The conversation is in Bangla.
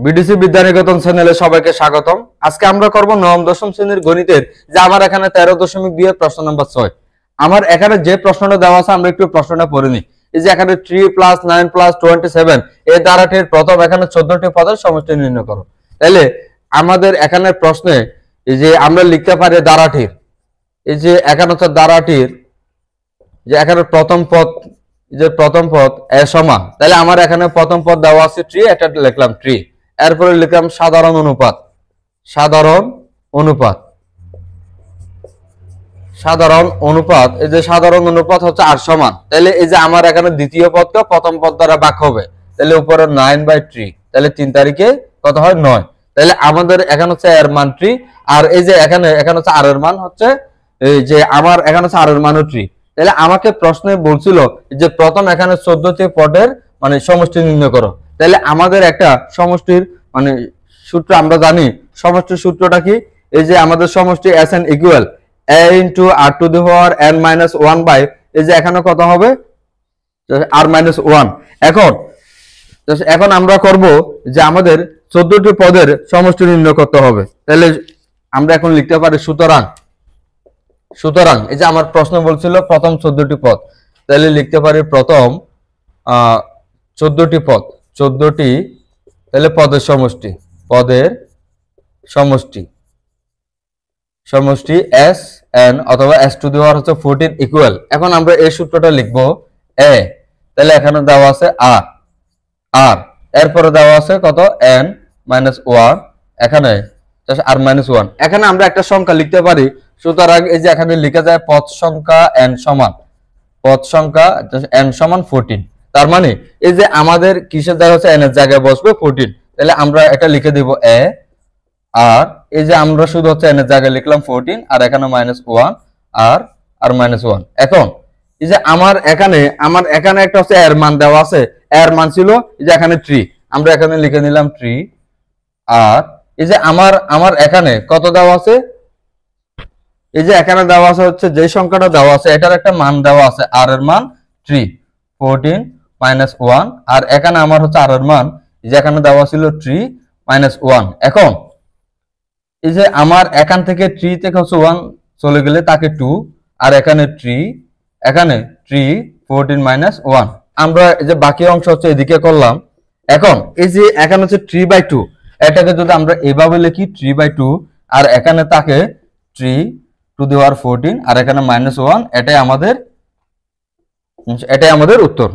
বিডিসি বিদ্যানিকেতন চ্যানেলে সবাইকে স্বাগতম। আজকে আমরা করব নবম দশম শ্রেণীর গণিতের যে আমার এখানে 13.2 এর প্রশ্ন নাম্বার 6। আমার এখানে যে প্রশ্নটা দেওয়া আছে আমরা একটু প্রশ্নটা পড়ে নিই। এই যে এখানে 3 + 9 + 27 এই দ্বারাটির প্রথম এখানে 14টি পদের সমষ্টি নির্ণয় করো। তাহলে আমাদের এখানে প্রশ্নে এই যে আমরা লিখতে পারি দ্বারাটির এই যে এখানে হচ্ছে দ্বারাটির যে এখানে প্রথম পদ এ সমান, তাহলে আমার এখানে প্রথম পদ দেওয়া আছে 3, এটা লিখলাম 3। এরপরে লিখলাম সাধারণ অনুপাত এই যে সাধারণ অনুপাত হচ্ছে 8 সমান। তাহলে এই যে আমার এখানে দ্বিতীয় পদকে প্রথম পদ দ্বারা ভাগ হবে, তাহলে উপরে 9/3, তাহলে 3 তারিখে কত হয় 9। তাহলে আমাদের এখানে হচ্ছে এর মান 3, আর এই যে এখানে হচ্ছে আর এর মান হচ্ছে এই যে আমার এখানে হচ্ছে আর এর মানও 3। তাহলে আমাকে প্রশ্নে বলছিল যে প্রথম এখানে 14টি পদের মানে সমষ্টি নির্ণয় করো। তাহলে আমাদের একটা সমষ্টির মানে সূত্র আমরা জানি। সমষ্টির সূত্রটা কি? এই যে আমাদের সমষ্টি Sn equal a into r to the power n minus 1 by এই যে এখানে কত হবে r minus 1। এখন আমরা করব যে আমাদের 14টি পদের সমষ্টি নির্ণয় করতে হবে। তাহলে আমরা এখন লিখতে পারি সুতরাং এই যে আমার প্রশ্ন বলছিল প্রথম 14টি পদ, তাহলে লিখতে পারি প্রথম 14টি পদ, তাহলে পদের সমষ্টি s n অথবা s টু দি পাওয়ার হচ্ছে 14 ইকুয়াল। এখন আমরা এই সূত্রটা লিখবো a, তাহলে এখানে দেওয়া আছে r, এরপরে দেওয়া আছে কত n - 1, এখানে r - 1। এখানে আমরা একটা সংখ্যা লিখতে পারি। সুতরাং এই যে এখানে লিখা যায় পদ সংখ্যা n সমান 14। তার মানে এই যে আমাদের কিসের জায়গা হচ্ছে n এর জায়গায় বসবে 14, তাহলে আমরা এটা লিখে দিব a, আর এই যে আমরা শুধু হচ্ছে n এর জায়গায় লিখলাম 14, আর এখানে -1 আর r - 1। এখন এই যে আমার এখানে একটা হচ্ছে এর মান দেওয়া আছে, এর মান ছিল এই যে এখানে 3, আমরা এখানে লিখে নিলাম 3। আর এই যে আমার এখানে কত দেওয়া আছে, এই যে এখানে দেওয়া আছে হচ্ছে যে সংখ্যাটা দেওয়া আছে এটার একটা মান দেওয়া আছে, r এর মান 3, 14 - 1, আর এখানে আমার হচ্ছে r এর মান এই যে এখানে দেওয়া ছিল 3 - 1। এখন এই যে আমার এখান থেকে 3 থেকে হচ্ছে 1 চলে গেলে তাকে 2, আর এখানে 3 14 - 1। আমরা এই যে বাকি অংশ হচ্ছে এদিকে করলাম। এখন এই যে এখানে হচ্ছে 3/2, এটাকে যদি আমরা এভাবে লিখি 3/2, আর এখানে তাকে 3 টু দি পাওয়ার 14, আর এখানে -1, এটাই আমাদের উত্তর।